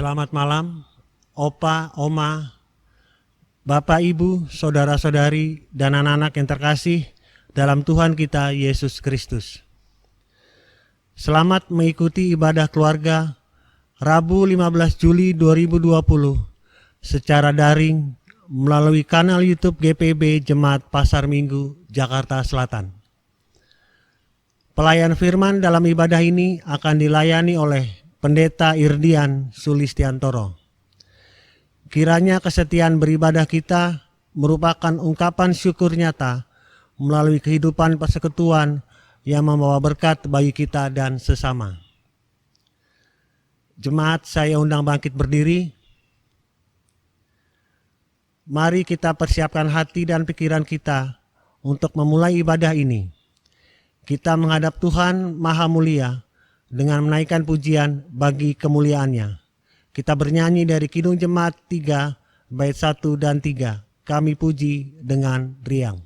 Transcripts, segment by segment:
Selamat malam, Opa, Oma, Bapak, Ibu, Saudara-saudari, dan anak-anak yang terkasih dalam Tuhan kita Yesus Kristus. Selamat mengikuti ibadah keluarga Rabu 15 Juli 2020 secara daring melalui kanal YouTube GPB Jemaat Pasar Minggu, Jakarta Selatan. Pelayan firman dalam ibadah ini akan dilayani oleh Pendeta Irdian Sulistiantoro. Kiranya kesetiaan beribadah kita merupakan ungkapan syukur nyata melalui kehidupan persekutuan yang membawa berkat bagi kita dan sesama. Jemaat, saya undang bangkit berdiri. Mari kita persiapkan hati dan pikiran kita untuk memulai ibadah ini. Kita menghadap Tuhan Maha Mulia dengan menaikkan pujian bagi kemuliaannya. Kita bernyanyi dari Kidung Jemaat 3, bait 1 dan 3. Kami puji dengan riang.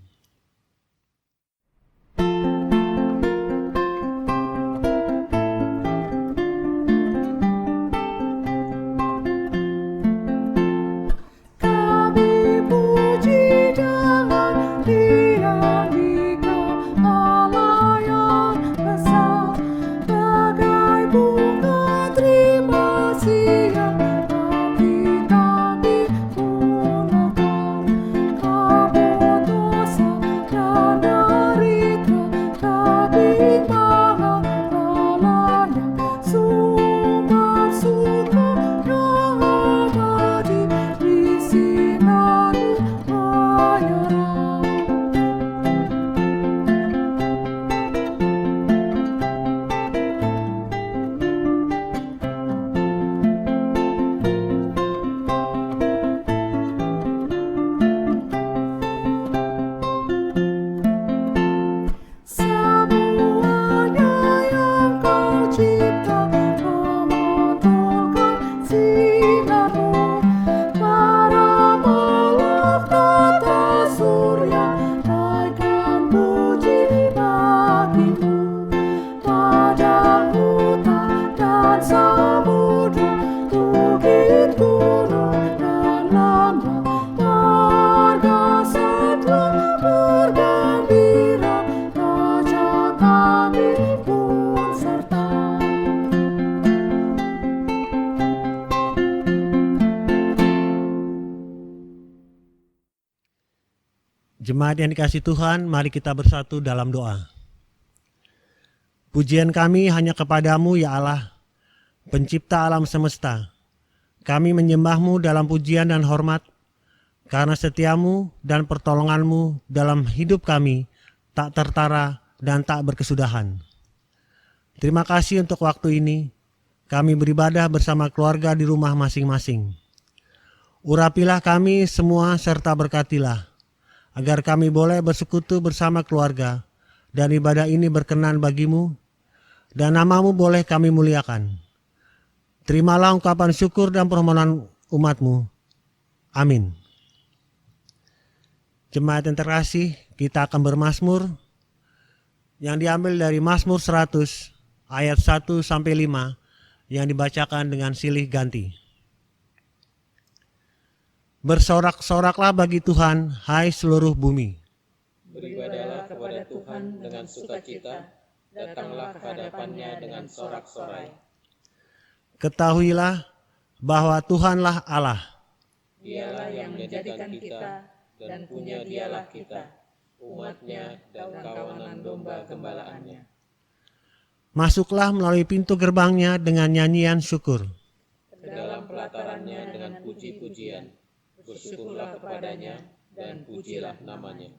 Jemaat yang dikasihi Tuhan, mari kita bersatu dalam doa. Pujian kami hanya kepadamu ya Allah, pencipta alam semesta. Kami menyembahmu dalam pujian dan hormat, karena setiamu dan pertolonganmu dalam hidup kami tak tertara dan tak berkesudahan. Terima kasih untuk waktu ini, kami beribadah bersama keluarga di rumah masing-masing. Urapilah kami semua serta berkatilah, agar kami boleh bersekutu bersama keluarga dan ibadah ini berkenan bagimu dan namamu boleh kami muliakan. Terimalah ungkapan syukur dan permohonan umatmu. Amin. Jemaat yang terkasih, kita akan bermazmur yang diambil dari Mazmur 100 ayat 1-5 yang dibacakan dengan silih ganti. Bersorak-soraklah bagi Tuhan, hai seluruh bumi. Beribadahlah kepada Tuhan dengan sukacita, datanglah ke hadapannya dengan sorak-sorai. Ketahuilah bahwa Tuhanlah Allah. Dialah yang menjadikan kita dan punya dialah kita, umatnya dan kawanan domba gembalaannya. Masuklah melalui pintu gerbangnya dengan nyanyian syukur. Ke dalam pelatarannya dengan puji-pujian. Bersyukurlah kepadanya dan pujilah namanya.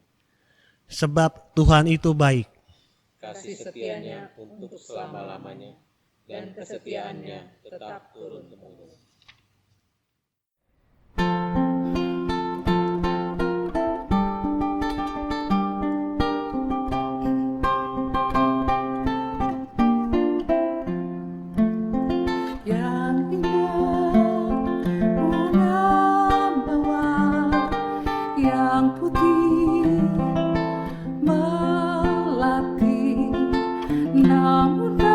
Sebab Tuhan itu baik. Kasih setianya untuk selama-lamanya, dan kesetiaannya tetap turun-temurun. Namun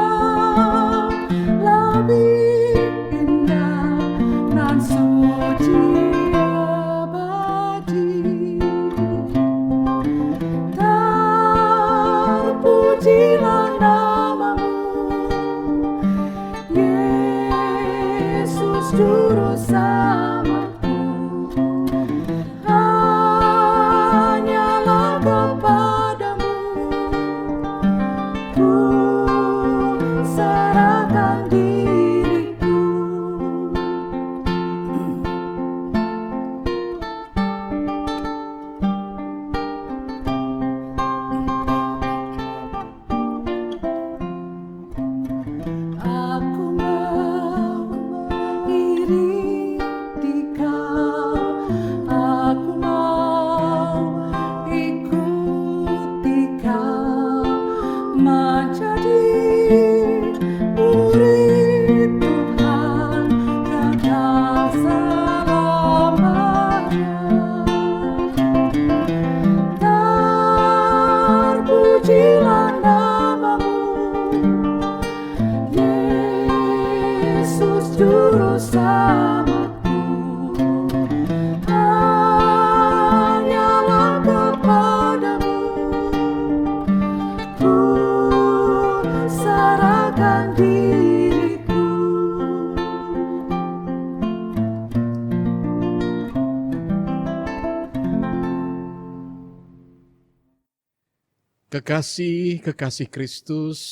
lebih indah menjadi murid Tuhan kekal selamanya. Terpujilah namamu, Yesus Juru Selamatku. Hanyalah kepadamu ku serahkan diriku. Kekasih-kekasih Kristus,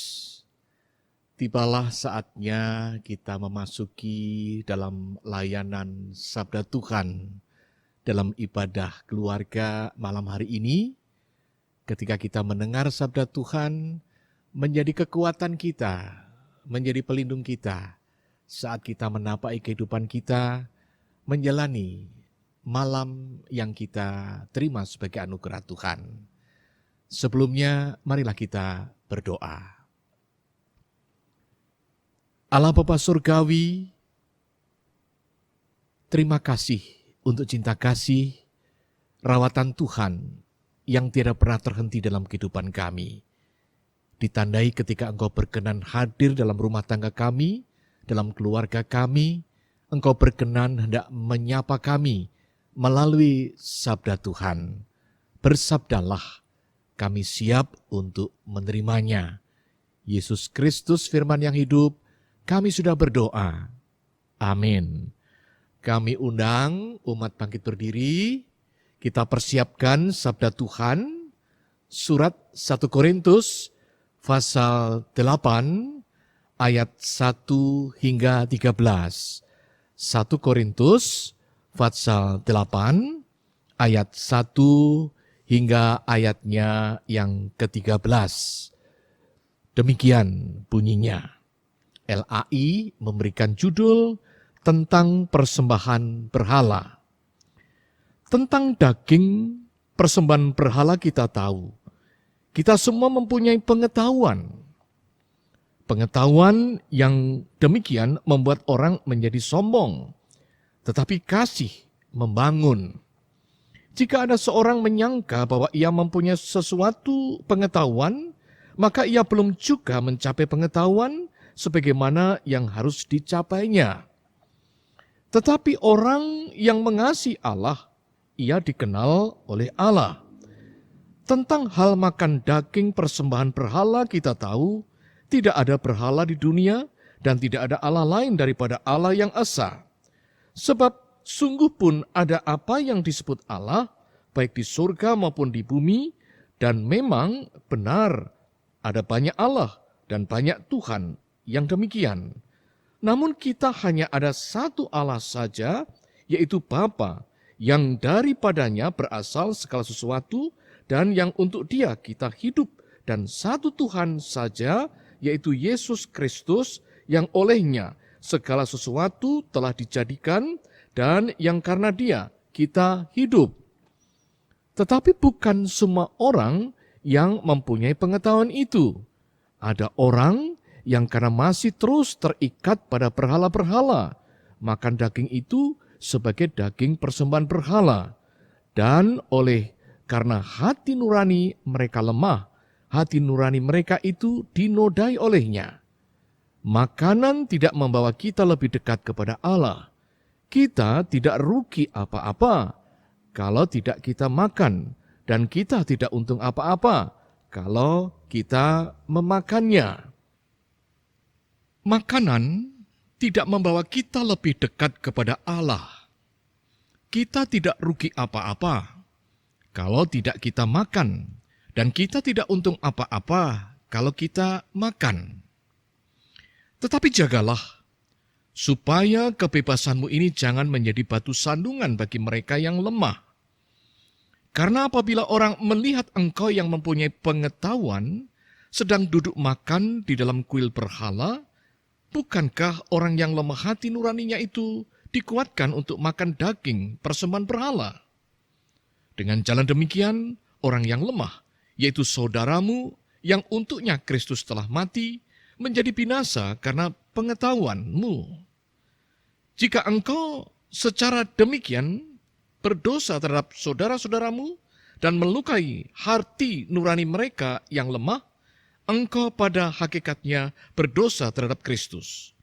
tibalah saatnya kita memasuki dalam layanan Sabda Tuhan dalam ibadah keluarga malam hari ini. Ketika kita mendengar Sabda Tuhan, menjadi kekuatan kita, menjadi pelindung kita saat kita menapai kehidupan kita, menjalani malam yang kita terima sebagai anugerah Tuhan. Sebelumnya, marilah kita berdoa. Allah Bapa Surgawi, terima kasih untuk cinta kasih, rawatan Tuhan yang tidak pernah terhenti dalam kehidupan kami. Ditandai ketika Engkau berkenan hadir dalam rumah tangga kami, dalam keluarga kami, Engkau berkenan hendak menyapa kami melalui sabda Tuhan. Bersabdalah, kami siap untuk menerimanya. Yesus Kristus firman yang hidup, kami sudah berdoa. Amin. Kami undang umat bangkit berdiri. Kita persiapkan sabda Tuhan. Surat 1 Korintus pasal 8 ayat 1 hingga 13. 1 Korintus pasal 8 ayat 1 hingga ayatnya yang ke-13. Demikian bunyinya. LAI memberikan judul tentang persembahan berhala. Tentang daging persembahan berhala kita tahu. Kita semua mempunyai pengetahuan. Pengetahuan yang demikian membuat orang menjadi sombong. Tetapi kasih membangun. Jika ada seorang menyangka bahwa ia mempunyai sesuatu pengetahuan, maka ia belum juga mencapai pengetahuan sebagaimana yang harus dicapainya. Tetapi orang yang mengasihi Allah, ia dikenal oleh Allah. Tentang hal makan daging persembahan berhala kita tahu, tidak ada berhala di dunia dan tidak ada Allah lain daripada Allah yang esa. Sebab sungguh pun ada apa yang disebut Allah, baik di surga maupun di bumi, dan memang benar ada banyak Allah dan banyak Tuhan yang demikian. Namun kita hanya ada satu Allah saja, yaitu Bapa, yang daripadanya berasal segala sesuatu dan yang untuk Dia kita hidup, dan satu Tuhan saja, yaitu Yesus Kristus, yang olehnya segala sesuatu telah dijadikan dan yang karena Dia kita hidup. Tetapi bukan semua orang yang mempunyai pengetahuan itu. Ada orang yang karena masih terus terikat pada berhala-berhala, makan daging itu sebagai daging persembahan berhala. Dan karena hati nurani mereka lemah, hati nurani mereka itu dinodai olehnya. Makanan tidak membawa kita lebih dekat kepada Allah. Kita tidak rugi apa-apa kalau tidak kita makan, dan kita tidak untung apa-apa kalau kita memakannya. Makanan tidak membawa kita lebih dekat kepada Allah. Kita tidak rugi apa-apa kalau tidak kita makan, dan kita tidak untung apa-apa kalau kita makan. Tetapi jagalah, supaya kebebasanmu ini jangan menjadi batu sandungan bagi mereka yang lemah. Karena apabila orang melihat engkau yang mempunyai pengetahuan sedang duduk makan di dalam kuil berhala, bukankah orang yang lemah hati nuraninya itu dikuatkan untuk makan daging persembahan berhala? Dengan jalan demikian, orang yang lemah, yaitu saudaramu yang untuknya Kristus telah mati menjadi binasa karena pengetahuanmu. Jika engkau secara demikian berdosa terhadap saudara-saudaramu dan melukai hati nurani mereka yang lemah, engkau pada hakikatnya berdosa terhadap Kristus.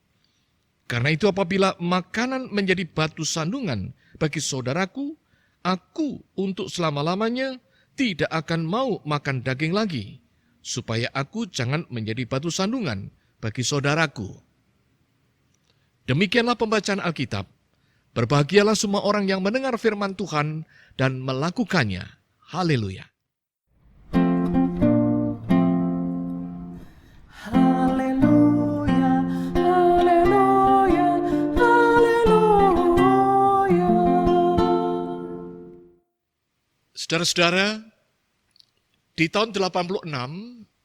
Karena itu apabila makanan menjadi batu sandungan bagi saudaraku, aku untuk selama-lamanya tidak akan mau makan daging lagi, supaya aku jangan menjadi batu sandungan bagi saudaraku. Demikianlah pembacaan Alkitab. Berbahagialah semua orang yang mendengar firman Tuhan dan melakukannya. Haleluya. Haleluya, haleluya, haleluya. Saudara-saudara, di tahun 86,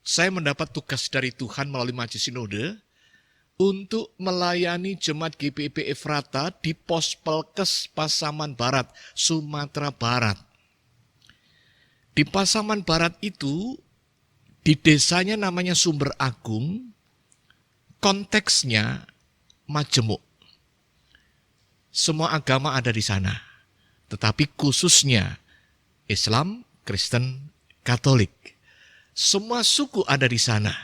saya mendapat tugas dari Tuhan melalui Majelis Sinode untuk melayani Jemaat GPIB Efrata di Pos Pelkes Pasaman Barat, Sumatera Barat. Di Pasaman Barat itu, di desanya namanya Sumber Agung, konteksnya majemuk. Semua agama ada di sana, tetapi khususnya Islam, Kristen, Katolik. Semua suku ada di sana.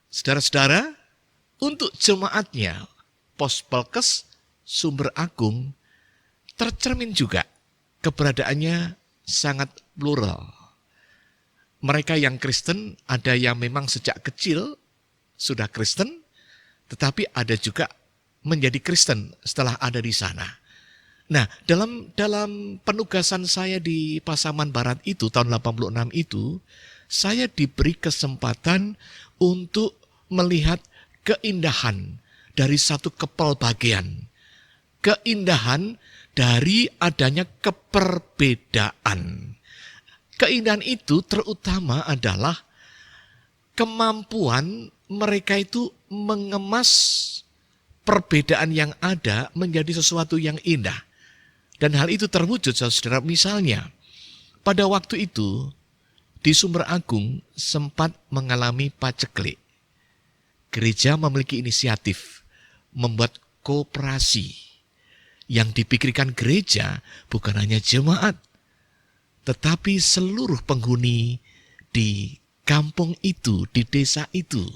Saudara-saudara, untuk jemaatnya, Pos Pelkes Sumber Agung tercermin juga keberadaannya sangat plural. Mereka yang Kristen, ada yang memang sejak kecil sudah Kristen, tetapi ada juga menjadi Kristen setelah ada di sana. Nah, dalam penugasan saya di Pasaman Barat itu, tahun 86 itu, saya diberi kesempatan untuk melihat keindahan dari satu kepel bagian. Keindahan dari adanya keperbedaan. Keindahan itu terutama adalah kemampuan mereka itu mengemas perbedaan yang ada menjadi sesuatu yang indah. Dan hal itu terwujud, saudara. Misalnya, pada waktu itu, di Sumber Agung sempat mengalami paceklik. Gereja memiliki inisiatif membuat koperasi. Yang dipikirkan gereja bukan hanya jemaat, tetapi seluruh penghuni di kampung itu, di desa itu.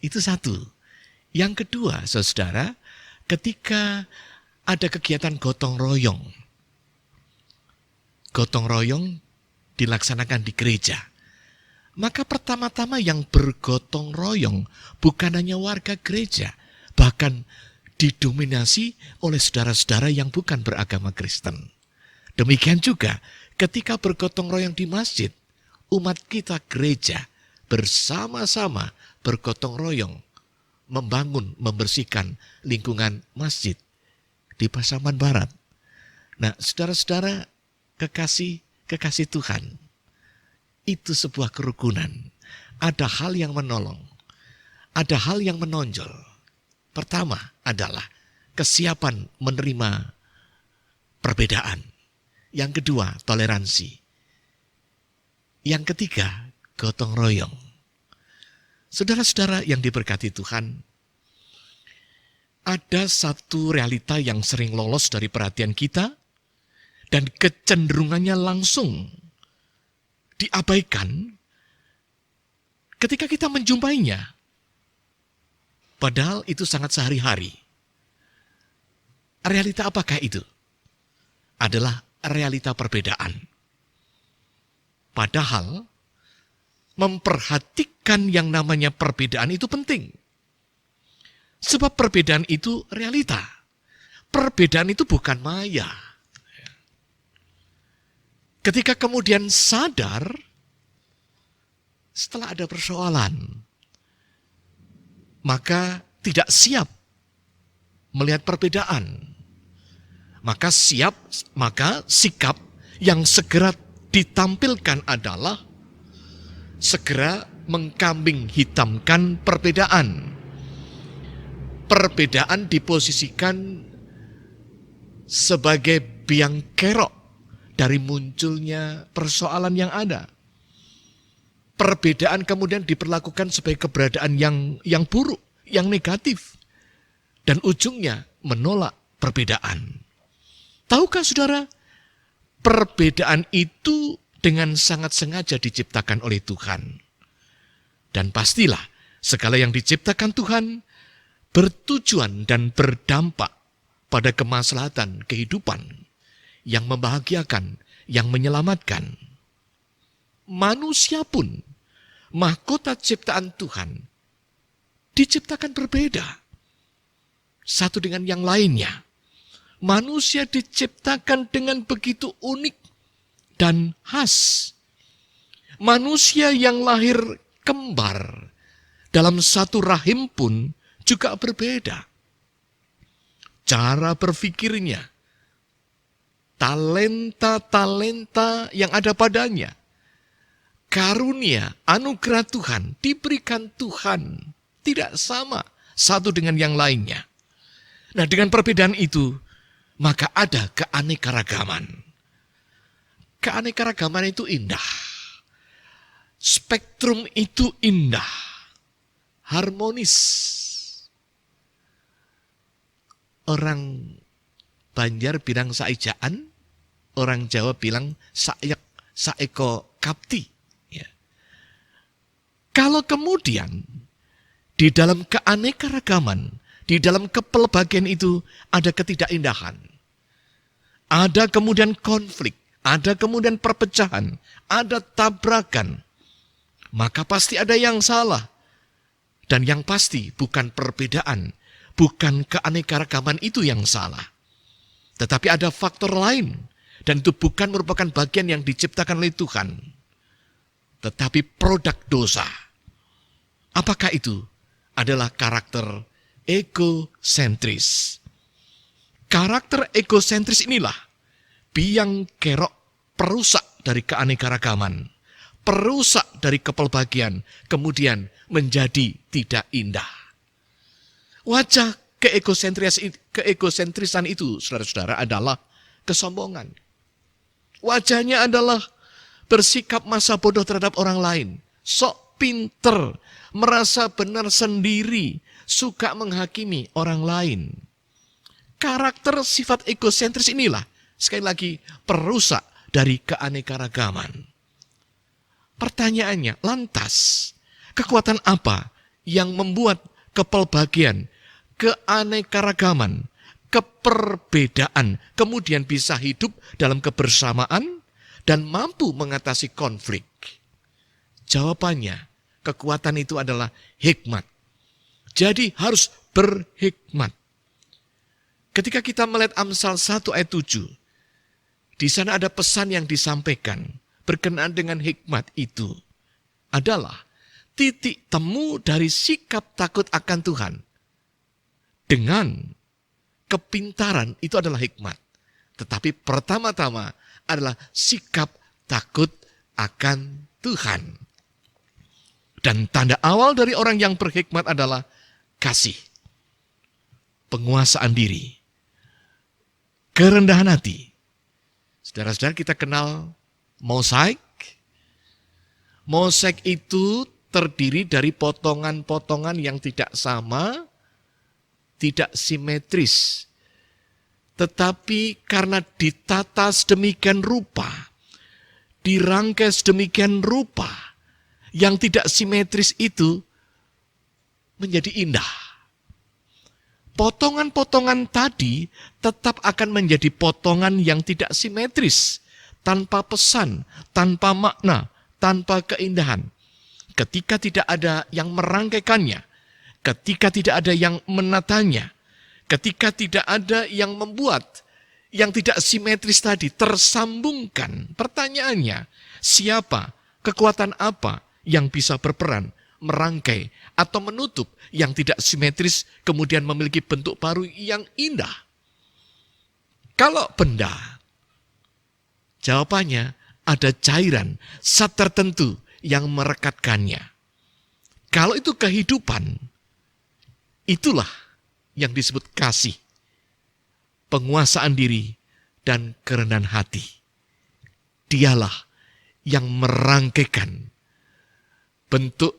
Itu satu. Yang kedua, saudara, ketika ada kegiatan gotong royong. Gotong royong dilaksanakan di gereja. Maka pertama-tama yang bergotong royong bukan hanya warga gereja, bahkan didominasi oleh saudara-saudara yang bukan beragama Kristen. Demikian juga ketika bergotong royong di masjid, umat kita gereja bersama-sama bergotong royong membangun, membersihkan lingkungan masjid di Pasaman Barat. Nah, saudara-saudara kekasih Tuhan, itu sebuah kerukunan. Ada hal yang menolong, ada hal yang menonjol. Pertama adalah kesiapan menerima perbedaan. Yang kedua, toleransi. Yang ketiga, gotong royong. Saudara-saudara yang diberkati Tuhan, ada satu realita yang sering lolos dari perhatian kita dan kecenderungannya langsung diabaikan ketika kita menjumpainya. Padahal itu sangat sehari-hari. Realita apakah itu? Adalah realita perbedaan. Padahal memperhatikan yang namanya perbedaan itu penting. Sebab perbedaan itu realita. Perbedaan itu bukan maya. Ketika kemudian sadar, setelah ada persoalan, maka tidak siap melihat perbedaan. Maka sikap yang segera ditampilkan adalah segera mengkambing hitamkan perbedaan. Perbedaan diposisikan sebagai biang kerok dari munculnya persoalan yang ada. Perbedaan kemudian diperlakukan sebagai keberadaan yang buruk, yang negatif. Dan ujungnya menolak perbedaan. Tahukah saudara, perbedaan itu dengan sangat sengaja diciptakan oleh Tuhan. Dan pastilah segala yang diciptakan Tuhan bertujuan dan berdampak pada kemaslahatan kehidupan yang membahagiakan, yang menyelamatkan. Manusia pun, mahkota ciptaan Tuhan, diciptakan berbeda satu dengan yang lainnya. Manusia diciptakan dengan begitu unik dan khas. Manusia yang lahir kembar dalam satu rahim pun juga berbeda. Cara berpikirnya, talenta-talenta yang ada padanya, karunia, anugerah Tuhan, diberikan Tuhan, tidak sama satu dengan yang lainnya. Nah, dengan perbedaan itu, maka ada keanekaragaman. Keanekaragaman itu indah. Spektrum itu indah. Harmonis. Orang Banjar bilang saijaan, orang Jawa bilang saek, saeko kapti. Ya. Kalau kemudian di dalam keanekaragaman, di dalam kepelbagian itu ada ketidakindahan. Ada kemudian konflik, ada kemudian perpecahan, ada tabrakan. Maka pasti ada yang salah. Dan yang pasti bukan perbedaan, bukan keanekaragaman itu yang salah. Tetapi ada faktor lain. Dan itu bukan merupakan bagian yang diciptakan oleh Tuhan. Tetapi produk dosa. Apakah itu? Adalah karakter egosentris. Karakter egosentris inilah biang kerok perusak dari keanekaragaman. Perusak dari kepelbagian, kemudian menjadi tidak indah. Wajah keegosentrisan itu, saudara-saudara, adalah kesombongan. Wajahnya adalah bersikap masa bodoh terhadap orang lain. Sok pinter, merasa benar sendiri, suka menghakimi orang lain. Karakter sifat egosentris inilah, sekali lagi, perusak dari keanekaragaman. Pertanyaannya, lantas, kekuatan apa yang membuat kepelbagian, keanekaragaman, keperbedaan, kemudian bisa hidup dalam kebersamaan dan mampu mengatasi konflik? Jawabannya, kekuatan itu adalah hikmat. Jadi harus berhikmat. Ketika kita melihat Amsal 1 ayat 7, di sana ada pesan yang disampaikan berkenaan dengan hikmat itu adalah titik temu dari sikap takut akan Tuhan dengan kepintaran, itu adalah hikmat. Tetapi pertama-tama adalah sikap takut akan Tuhan. Dan tanda awal dari orang yang berhikmat adalah kasih, penguasaan diri, kerendahan hati. Saudara-saudara, kita kenal mosaik. Mosaik itu terdiri dari potongan-potongan yang tidak sama, tidak simetris. Tetapi karena ditata sedemikian rupa, dirangkai sedemikian rupa, yang tidak simetris itu menjadi indah. Potongan-potongan tadi tetap akan menjadi potongan yang tidak simetris, tanpa pesan, tanpa makna, tanpa keindahan. Ketika tidak ada yang merangkaikannya, ketika tidak ada yang menatanya, ketika tidak ada yang membuat yang tidak simetris tadi tersambungkan. Pertanyaannya, siapa, kekuatan apa yang bisa berperan merangkai atau menutup yang tidak simetris kemudian memiliki bentuk baru yang indah? Kalau benda, jawabannya ada cairan zat tertentu yang merekatkannya. Kalau itu kehidupan, itulah yang disebut kasih, penguasaan diri, dan kerendahan hati. Dialah yang merangkaikan, bentuk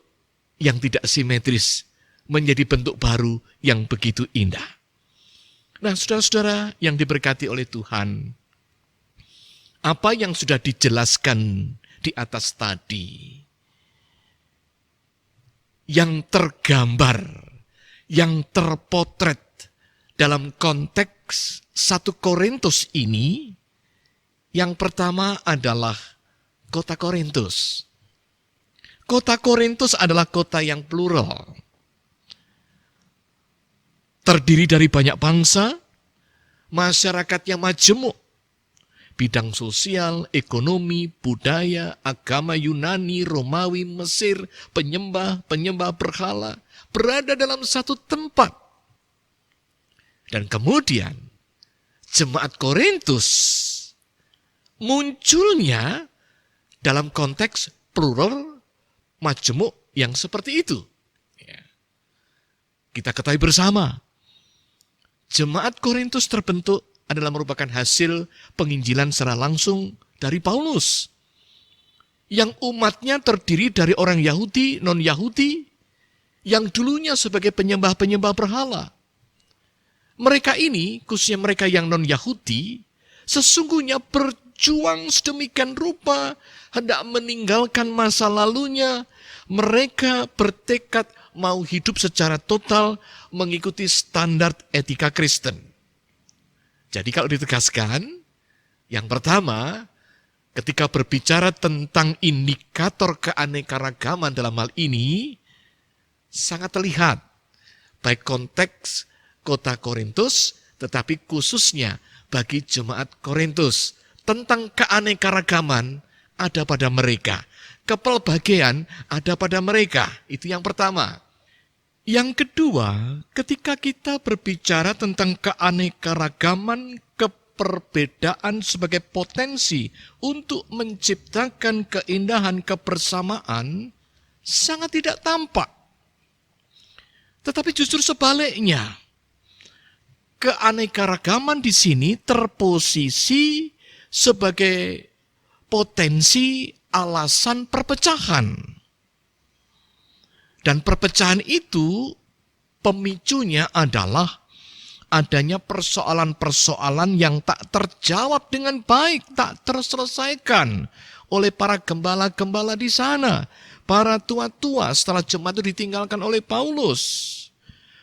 yang tidak simetris menjadi bentuk baru yang begitu indah. Nah, saudara-saudara yang diberkati oleh Tuhan, apa yang sudah dijelaskan di atas tadi, yang tergambar, yang terpotret dalam konteks 1 Korintus ini, yang pertama adalah kota Korintus. Kota Korintus adalah kota yang plural. Terdiri dari banyak bangsa, masyarakatnya majemuk. Bidang sosial, ekonomi, budaya, agama Yunani, Romawi, Mesir, penyembah berhala, berada dalam satu tempat. Dan kemudian, jemaat Korintus munculnya dalam konteks plural majemuk yang seperti itu. Kita ketahui bersama, jemaat Korintus terbentuk adalah merupakan hasil penginjilan secara langsung dari Paulus. Yang umatnya terdiri dari orang Yahudi, non-Yahudi, yang dulunya sebagai penyembah-penyembah berhala. Mereka ini, khususnya mereka yang non-Yahudi, sesungguhnya berjuang sedemikian rupa, hendak meninggalkan masa lalunya. Mereka bertekad mau hidup secara total mengikuti standar etika Kristen. Jadi kalau ditegaskan, yang pertama, ketika berbicara tentang indikator keanekaragaman dalam hal ini, sangat terlihat, baik konteks kota Korintus, tetapi khususnya bagi jemaat Korintus, tentang keanekaragaman ada pada mereka. Kepelbagaian ada pada mereka. Itu yang pertama. Yang kedua, ketika kita berbicara tentang keanekaragaman, keperbedaan sebagai potensi untuk menciptakan keindahan kebersamaan, sangat tidak tampak. Tetapi justru sebaliknya, keanekaragaman di sini terposisi sebagai potensi alasan perpecahan. Dan perpecahan itu pemicunya adalah adanya persoalan-persoalan yang tak terjawab dengan baik, tak terselesaikan oleh para gembala-gembala di sana. Para tua-tua setelah jemaat itu ditinggalkan oleh Paulus.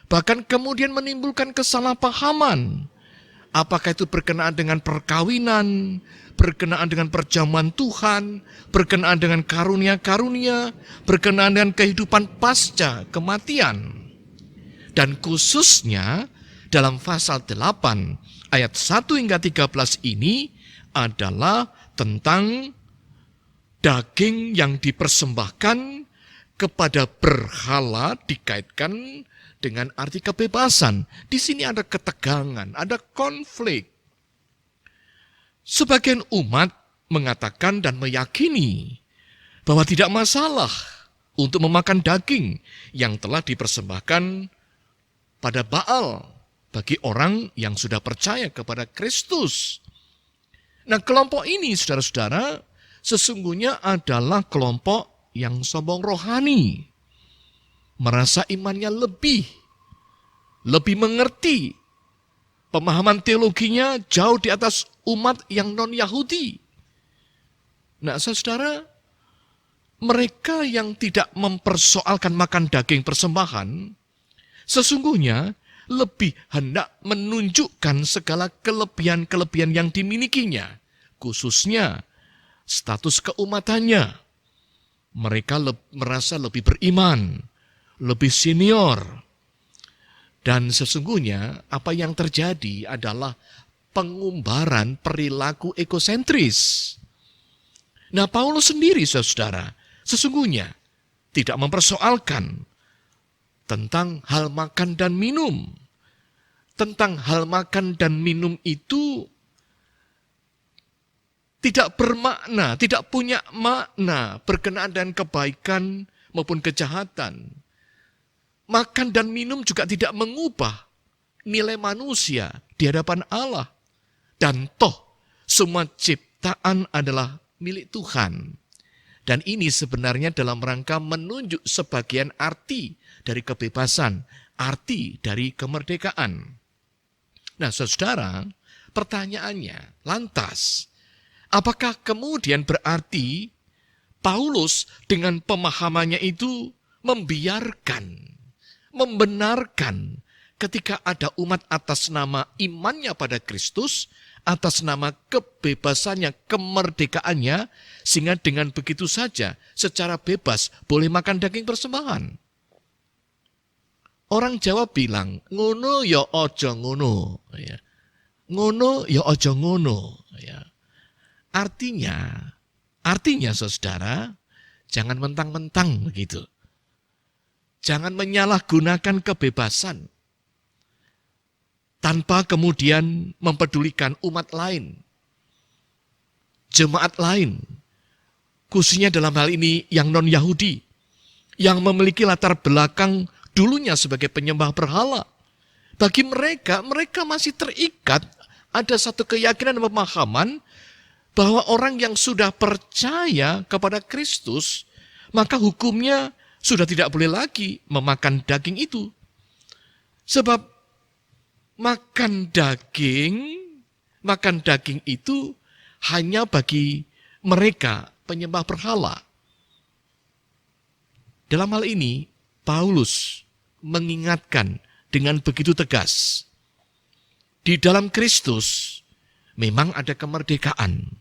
Bahkan kemudian menimbulkan kesalahpahaman. Apakah itu berkenaan dengan perkawinan, berkenaan dengan perjamuan Tuhan, berkenaan dengan karunia-karunia, berkenaan dengan kehidupan pasca kematian. Dan khususnya dalam pasal 8 ayat 1 hingga 13 ini adalah tentang daging yang dipersembahkan kepada berhala dikaitkan dengan arti kebebasan. Di sini ada ketegangan, ada konflik. Sebagian umat mengatakan dan meyakini bahwa tidak masalah untuk memakan daging yang telah dipersembahkan pada Baal bagi orang yang sudah percaya kepada Kristus. Nah, kelompok ini, saudara-saudara, sesungguhnya adalah kelompok yang sombong rohani. Merasa imannya lebih mengerti. Pemahaman teologinya jauh di atas umat yang non-Yahudi. Nah, saudara, mereka yang tidak mempersoalkan makan daging persembahan, sesungguhnya lebih hendak menunjukkan segala kelebihan-kelebihan yang dimilikinya, khususnya status keumatannya. Mereka merasa lebih beriman, lebih senior. Dan sesungguhnya apa yang terjadi adalah pengumbaran perilaku egosentris. Nah, Paulus sendiri, saudara, sesungguhnya tidak mempersoalkan tentang hal makan dan minum. Tentang hal makan dan minum itu tidak bermakna, tidak punya makna berkenaan dengan kebaikan maupun kejahatan. Makan dan minum juga tidak mengubah nilai manusia di hadapan Allah. Dan toh, semua ciptaan adalah milik Tuhan. Dan ini sebenarnya dalam rangka menunjuk sebagian arti dari kebebasan, arti dari kemerdekaan. Nah, saudara, pertanyaannya, lantas, apakah kemudian berarti Paulus dengan pemahamannya itu membenarkan ketika ada umat atas nama imannya pada Kristus, atas nama kebebasannya, kemerdekaannya, sehingga dengan begitu saja secara bebas boleh makan daging persembahan? Orang Jawa bilang, ngono ya ojo ngono. Ya. Ngono ya ojo ngono. Ya. Artinya saudara, jangan mentang-mentang begitu. Jangan menyalahgunakan kebebasan tanpa kemudian mempedulikan umat lain, jemaat lain, khususnya dalam hal ini yang non-Yahudi, yang memiliki latar belakang dulunya sebagai penyembah berhala. Bagi mereka masih terikat, ada satu keyakinan dan pemahaman bahwa orang yang sudah percaya kepada Kristus, maka hukumnya sudah tidak boleh lagi memakan daging itu. Sebab makan daging itu hanya bagi mereka penyembah berhala. Dalam hal ini, Paulus mengingatkan dengan begitu tegas. Di dalam Kristus memang ada kemerdekaan.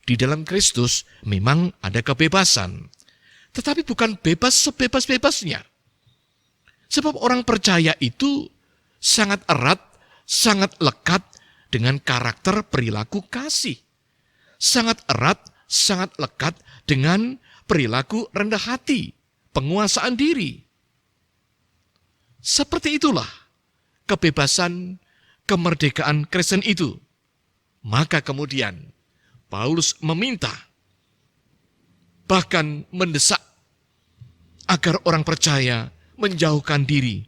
Di dalam Kristus memang ada kebebasan. Tetapi bukan bebas sebebas-bebasnya. Sebab orang percaya itu sangat erat, sangat lekat dengan karakter perilaku kasih. Sangat erat, sangat lekat dengan perilaku rendah hati, penguasaan diri. Seperti itulah kebebasan, kemerdekaan Kristen itu. Maka kemudian Paulus meminta, bahkan mendesak agar orang percaya menjauhkan diri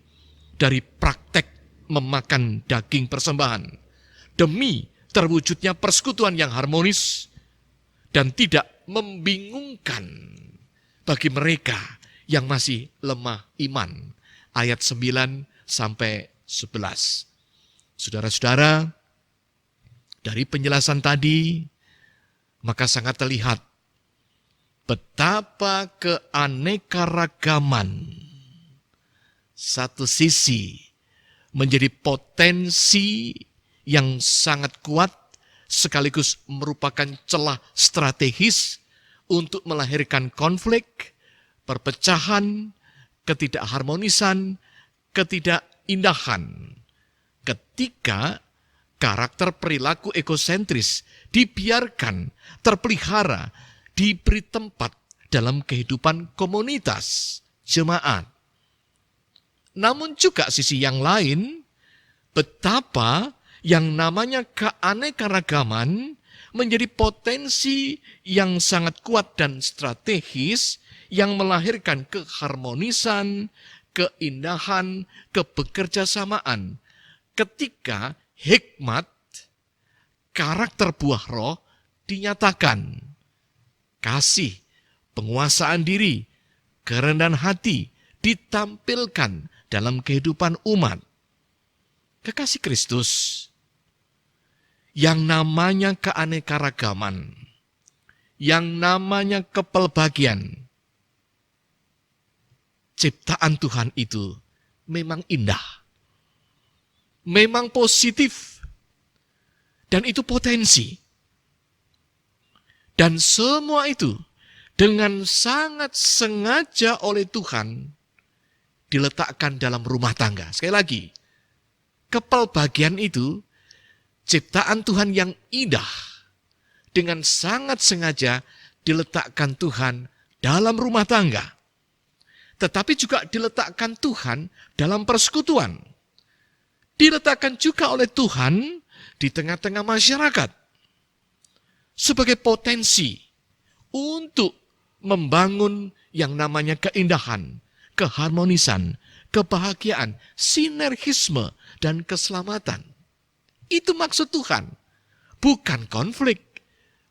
dari praktek memakan daging persembahan demi terwujudnya persekutuan yang harmonis dan tidak membingungkan bagi mereka yang masih lemah iman. Ayat 9 sampai 11. Saudara-saudara, dari penjelasan tadi maka sangat terlihat betapa keanekaragaman satu sisi menjadi potensi yang sangat kuat sekaligus merupakan celah strategis untuk melahirkan konflik, perpecahan, ketidakharmonisan, ketidakindahan. Ketika karakter perilaku egosentris dibiarkan, terpelihara, diberi tempat dalam kehidupan komunitas, jemaat. Namun juga sisi yang lain, betapa yang namanya keanekaragaman menjadi potensi yang sangat kuat dan strategis yang melahirkan keharmonisan, keindahan, kebekerjasamaan. Ketika hikmat, karakter buah roh dinyatakan. Kasih, penguasaan diri, kerendahan hati ditampilkan dalam kehidupan umat. Kekasih Kristus, yang namanya keanekaragaman, yang namanya kepelbagian, ciptaan Tuhan itu memang indah, memang positif, dan itu potensi. Dan semua itu dengan sangat sengaja oleh Tuhan diletakkan dalam rumah tangga. Sekali lagi, kepelbagian itu ciptaan Tuhan yang indah dengan sangat sengaja diletakkan Tuhan dalam rumah tangga. Tetapi juga diletakkan Tuhan dalam persekutuan. Diletakkan juga oleh Tuhan di tengah-tengah masyarakat. Sebagai potensi untuk membangun yang namanya keindahan, keharmonisan, kebahagiaan, sinergisme, dan keselamatan. Itu maksud Tuhan. Bukan konflik,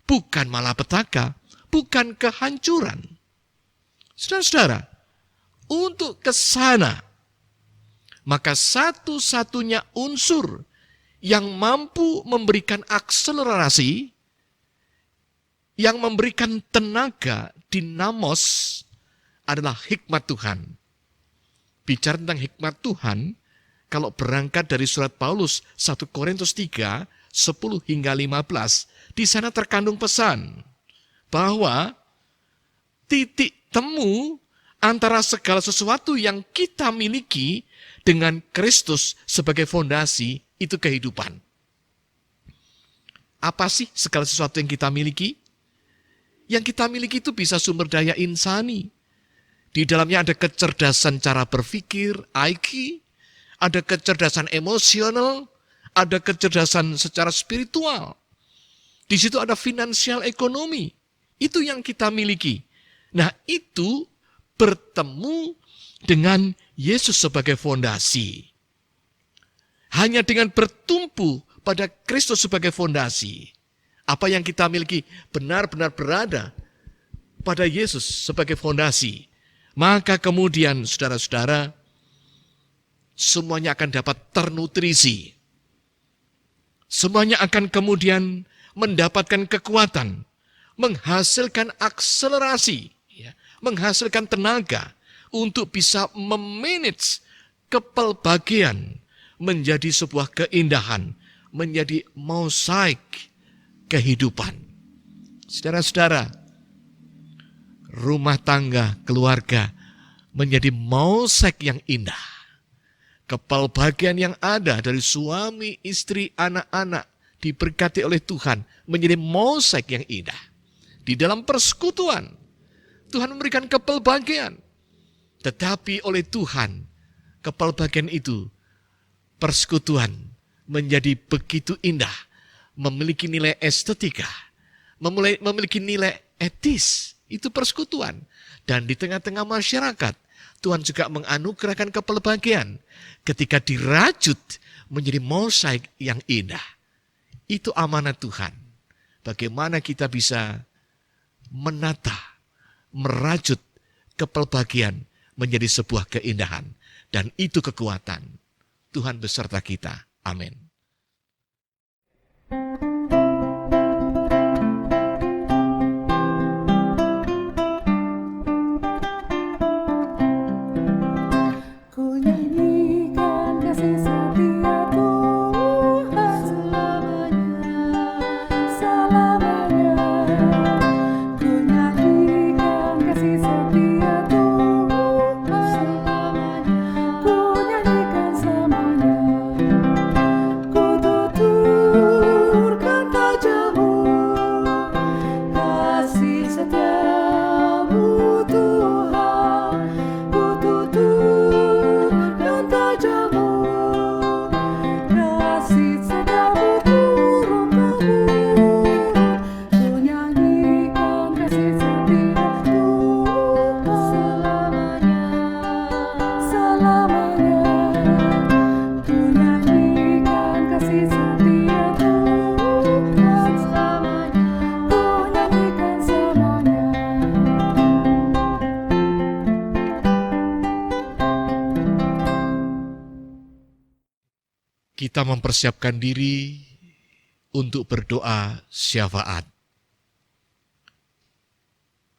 bukan malapetaka, bukan kehancuran. Saudara-saudara, untuk ke sana, maka satu-satunya unsur yang mampu memberikan akselerasi, yang memberikan tenaga, dinamos, adalah hikmat Tuhan. Bicara tentang hikmat Tuhan, kalau berangkat dari surat Paulus 1 Korintus 3, 10 hingga 15, di sana terkandung pesan bahwa titik temu antara segala sesuatu yang kita miliki dengan Kristus sebagai fondasi itu kehidupan. Apa sih segala sesuatu yang kita miliki? Yang kita miliki itu bisa sumber daya insani. Di dalamnya ada kecerdasan cara berpikir, IQ, ada kecerdasan emosional, ada kecerdasan secara spiritual. Di situ ada finansial ekonomi. Itu yang kita miliki. Nah, itu bertemu dengan Yesus sebagai fondasi. Hanya dengan bertumpu pada Kristus sebagai fondasi, apa yang kita miliki benar-benar berada pada Yesus sebagai fondasi, maka kemudian saudara-saudara, semuanya akan dapat ternutrisi. Semuanya akan kemudian mendapatkan kekuatan, menghasilkan akselerasi, menghasilkan tenaga untuk bisa memanage kepelbagaian menjadi sebuah keindahan, menjadi mosaik kehidupan. Saudara-saudara, rumah tangga, keluarga menjadi mosaik yang indah. Kepelbagaian yang ada dari suami, istri, anak-anak diberkati oleh Tuhan menjadi mosaik yang indah. Di dalam persekutuan, Tuhan memberikan kepelbagaian. Tetapi oleh Tuhan, kepelbagaian itu, persekutuan menjadi begitu indah, memiliki nilai estetika, memiliki nilai etis, itu persekutuan. Dan di tengah-tengah masyarakat, Tuhan juga menganugerahkan kepelbagaian ketika dirajut menjadi mosaik yang indah. Itu amanat Tuhan. Bagaimana kita bisa menata, merajut kepelbagaian menjadi sebuah keindahan. Dan itu kekuatan. Tuhan beserta kita. Amin. Ku nyanyikan kasih setia Tuhan selamanya. Ku nyanyikan kasih setia Tuhan selamanya. Ku nyanyikan selamanya. Ku tuturkan tajammu, kasih setiamu Tuhan. Ku tuturkan tajammu, kasih setiamu turun-temurun. Ku nyanyikan kasih setia Tuhan selamanya. Ku nyanyikan kasih setia Tuhan selamanya. Ku nyanyikan selamanya. Kita mempersiapkan diri untuk berdoa syafaat.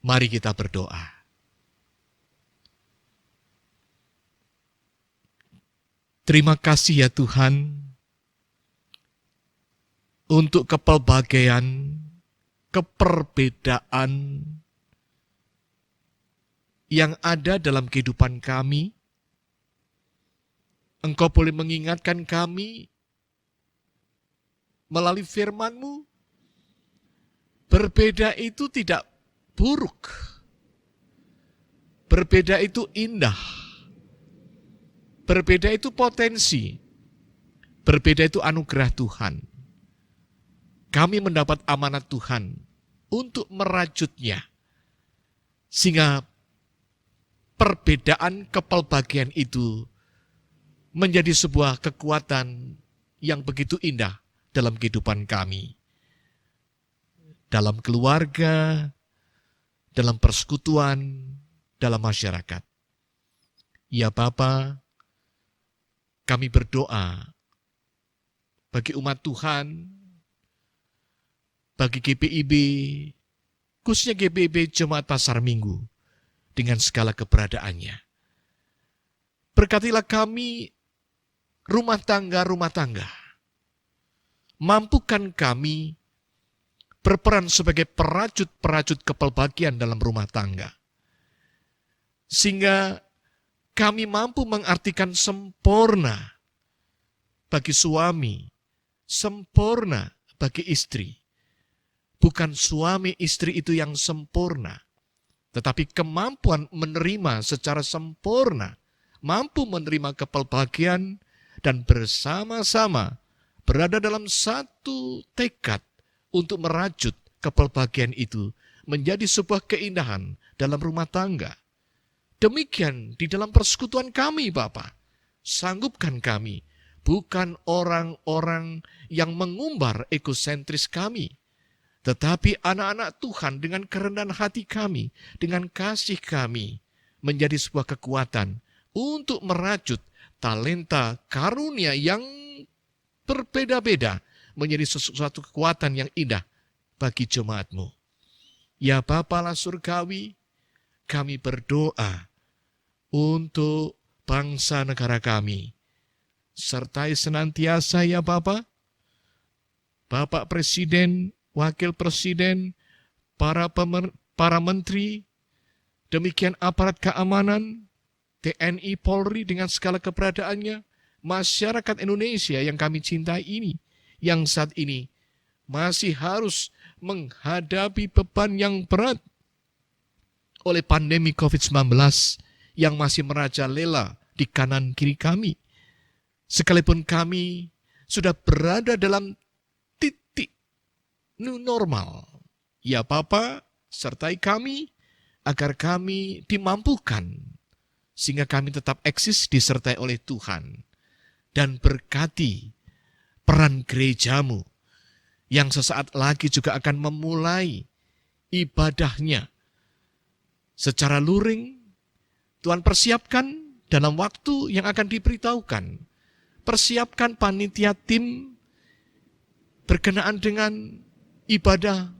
Mari kita berdoa. Terima kasih ya Tuhan untuk kepelbagaian, keperbedaan yang ada dalam kehidupan kami. Engkau boleh mengingatkan kami melalui firman-Mu. Berbeda itu tidak buruk. Berbeda itu indah. Berbeda itu potensi. Berbeda itu anugerah Tuhan. Kami mendapat amanat Tuhan untuk merajutnya. Sehingga perbedaan kepelbagaian itu menjadi sebuah kekuatan yang begitu indah dalam kehidupan kami. Dalam keluarga, dalam persekutuan, dalam masyarakat. Ya Bapa, kami berdoa bagi umat Tuhan, bagi GPIB, khususnya GPIB Jemaat Pasar Minggu, dengan segala keberadaannya. Berkatilah kami, rumah tangga. Mampukan kami berperan sebagai perajut-perajut kepelbagian dalam rumah tangga. Sehingga kami mampu mengartikan sempurna bagi suami, sempurna bagi istri. Bukan suami istri itu yang sempurna, tetapi kemampuan menerima secara sempurna, mampu menerima kepelbagian dan bersama-sama berada dalam satu tekad untuk merajut kepelbagian itu menjadi sebuah keindahan dalam rumah tangga. Demikian di dalam persekutuan kami, Bapa. Sanggupkan kami, bukan orang-orang yang mengumbar egosentris kami, tetapi anak-anak Tuhan dengan kerendahan hati kami, dengan kasih kami, menjadi sebuah kekuatan untuk merajut talenta karunia yang berbeda-beda menjadi sesuatu kekuatan yang indah bagi jemaat-Mu. Ya Bapa Allah Surgawi, kami berdoa untuk bangsa negara kami. Sertai senantiasa ya Bapa, Bapak Presiden, Wakil Presiden, para menteri, demikian aparat keamanan, TNI, Polri dengan segala keberadaannya, masyarakat Indonesia yang kami cintai ini, yang saat ini masih harus menghadapi beban yang berat oleh pandemi COVID-19 yang masih merajalela di kanan kiri kami. Sekalipun kami sudah berada dalam titik new normal, ya Bapa, sertai kami agar kami dimampukan sehingga kami tetap eksis disertai oleh Tuhan dan berkati peran gereja-Mu yang sesaat lagi juga akan memulai ibadahnya secara luring. Tuhan persiapkan dalam waktu yang akan diberitahukan. Persiapkan panitia tim berkenaan dengan ibadah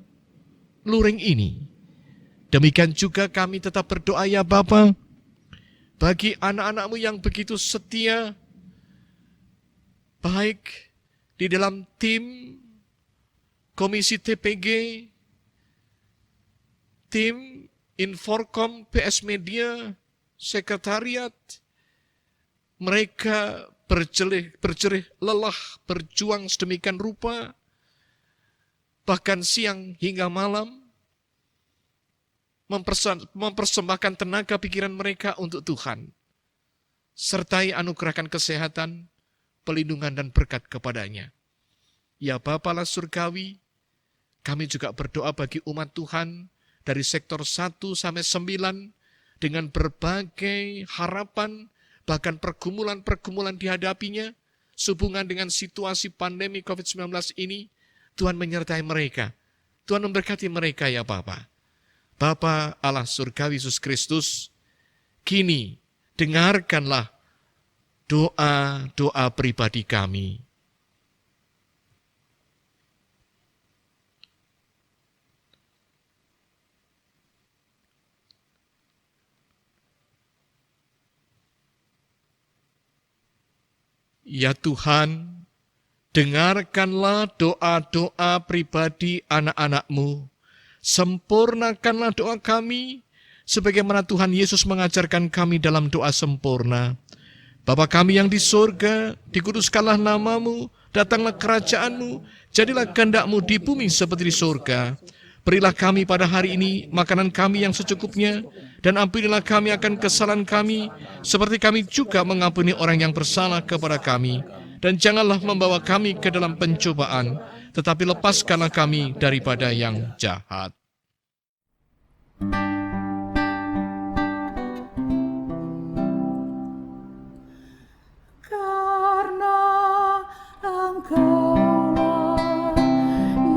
luring ini. Demikian juga kami tetap berdoa ya Bapa, bagi anak-anak-Mu yang begitu setia, baik di dalam tim Komisi TPG, tim Inforkom, PS Media, Sekretariat, mereka berjerih lelah, berjuang sedemikian rupa, bahkan siang hingga malam, mempersembahkan tenaga pikiran mereka untuk Tuhan. Sertai anugerahkan kesehatan, pelindungan dan berkat kepadanya. Ya Bapa Allah Surgawi, kami juga berdoa bagi umat Tuhan dari sektor 1 sampai 9 dengan berbagai harapan, bahkan pergumulan-pergumulan dihadapinya, sehubungan dengan situasi pandemi COVID-19 ini. Tuhan menyertai mereka. Tuhan memberkati mereka ya Bapa. Bapa Allah Surgawi Yesus Kristus, kini dengarkanlah doa-doa pribadi kami. Ya Tuhan, dengarkanlah doa-doa pribadi anak-anak-Mu. Sempurnakanlah doa kami, sebagaimana Tuhan Yesus mengajarkan kami dalam doa sempurna. Bapa kami yang di surga, dikuduskanlah nama-Mu, datanglah kerajaan-Mu, jadilah kehendak-Mu di bumi seperti di surga. Berilah kami pada hari ini makanan kami yang secukupnya, dan ampunilah kami akan kesalahan kami, seperti kami juga mengampuni orang yang bersalah kepada kami. Dan janganlah membawa kami ke dalam pencobaan, tetapi lepaskanlah kami daripada yang jahat. Karena Engkaulah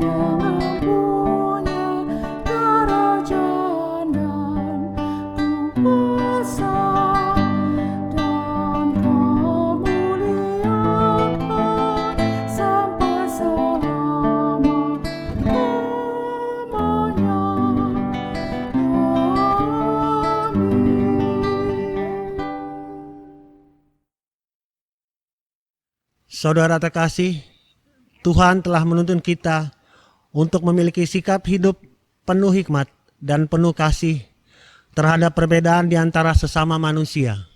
yang mempunyai kerajaan Saudara terkasih, Tuhan telah menuntun kita untuk memiliki sikap hidup penuh hikmat dan penuh kasih terhadap perbedaan di antara sesama manusia.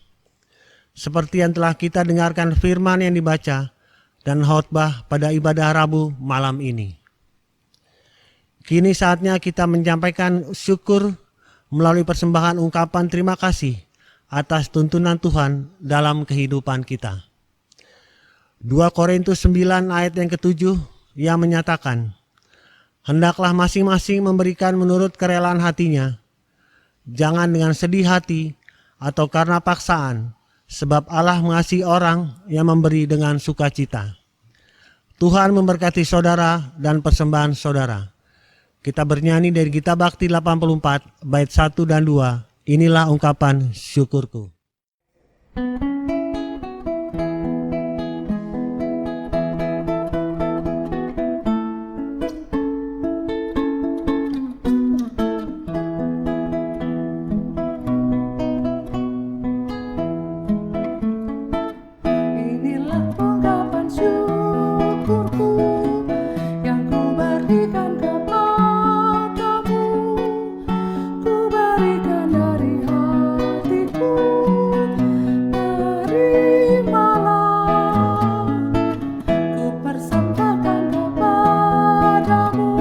Seperti yang telah kita dengarkan firman yang dibaca dan khotbah pada ibadah Rabu malam ini. Kini saatnya kita menyampaikan syukur melalui persembahan ungkapan terima kasih atas tuntunan Tuhan dalam kehidupan kita. 2 Korintus 9 ayat yang ke-7 yang menyatakan, hendaklah masing-masing memberikan menurut kerelaan hatinya, jangan dengan sedih hati atau karena paksaan, sebab Allah mengasihi orang yang memberi dengan sukacita. Tuhan memberkati saudara dan persembahan saudara. Kita bernyanyi dari Gita Bakti 84, bait 1 dan 2, inilah ungkapan syukurku. Inilah ungkapan syukurku yang ku berikan kepadamu. Ku berikan dari hatiku, terimalah. Ku persembahkan kepadamu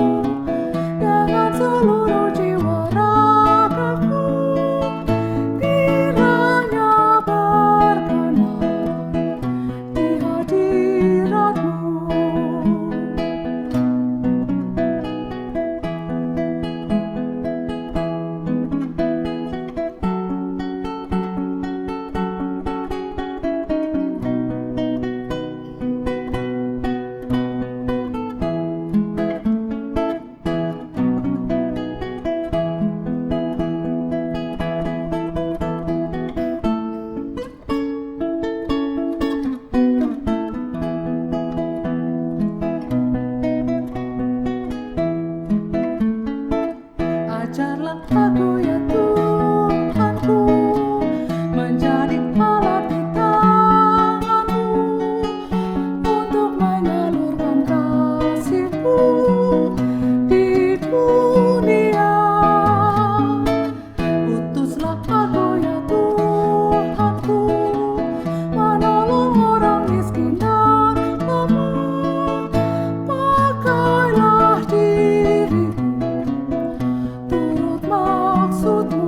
dengan seluruh jiwa ragaku. Kiranya berkenan di hadiratmu. Ajarlah aku ya Tuhanku, menjadi alat di tanganmu, untuk menyalurkan kasih-Mu di dunia. Utuslah aku ya Tuhanku, menolong orang miskin dan lemah. Pakailah diriku turut maksud-Mu.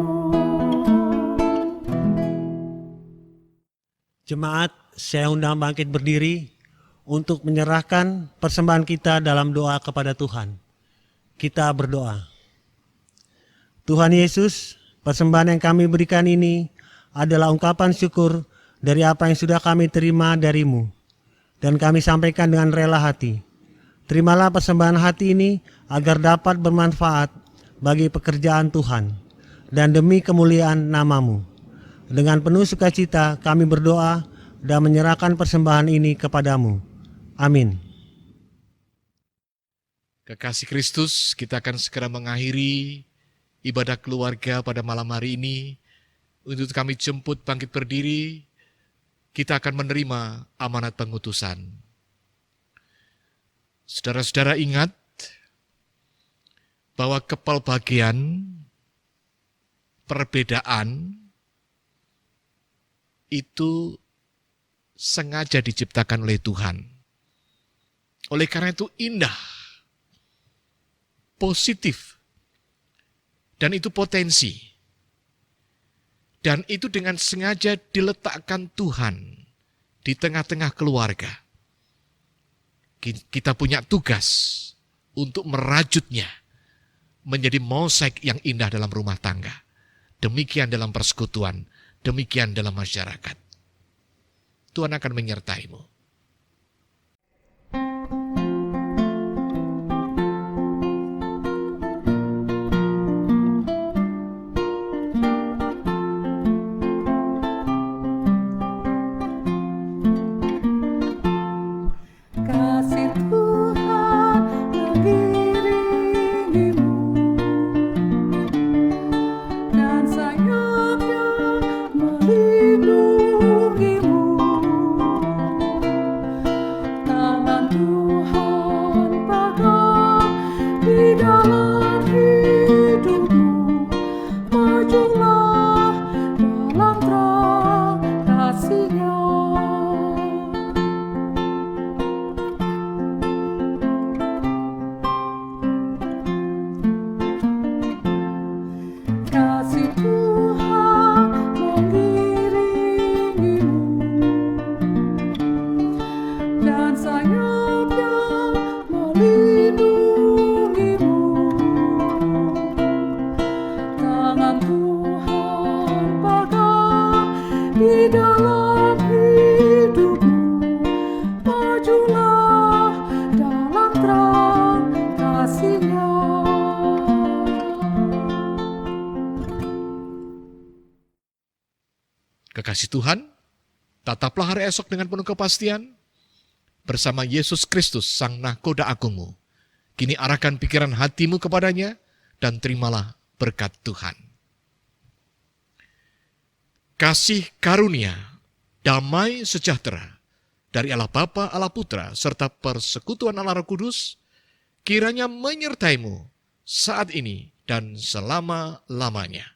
Jemaat, saya undang bangkit berdiri untuk menyerahkan persembahan kita dalam doa kepada Tuhan. Kita berdoa. Tuhan Yesus, persembahan yang kami berikan ini adalah ungkapan syukur dari apa yang sudah kami terima dari-Mu, dan kami sampaikan dengan rela hati. Terimalah persembahan hati ini agar dapat bermanfaat bagi pekerjaan Tuhan dan demi kemuliaan nama-Mu. Dengan penuh sukacita kami berdoa dan menyerahkan persembahan ini kepadamu. Amin. Kekasih Kristus, kita akan segera mengakhiri ibadah keluarga pada malam hari ini. Untuk kami jemput bangkit berdiri, kita akan menerima amanat pengutusan. Saudara-saudara ingat bahwa kepelbagian, perbedaan, itu sengaja diciptakan oleh Tuhan. Oleh karena itu indah, positif, dan itu potensi. Dan itu dengan sengaja diletakkan Tuhan di tengah-tengah keluarga. Kita punya tugas untuk merajutnya menjadi mosaik yang indah dalam rumah tangga. Demikian dalam persekutuan, demikian dalam masyarakat. Tuhan akan menyertai-Mu. Kasih Tuhan mengiringimu, dan sayapnya melindungimu. Kasih Tuhan, tataplah hari esok dengan penuh kepastian, bersama Yesus Kristus, Sang Nahkoda Agungmu. Kini arahkan pikiran hatimu kepadanya, dan terimalah berkat Tuhan. Kasih karunia, damai sejahtera, dari Allah Bapa, Allah Putra, serta persekutuan Allah Roh Kudus, kiranya menyertaimu saat ini dan selama-lamanya.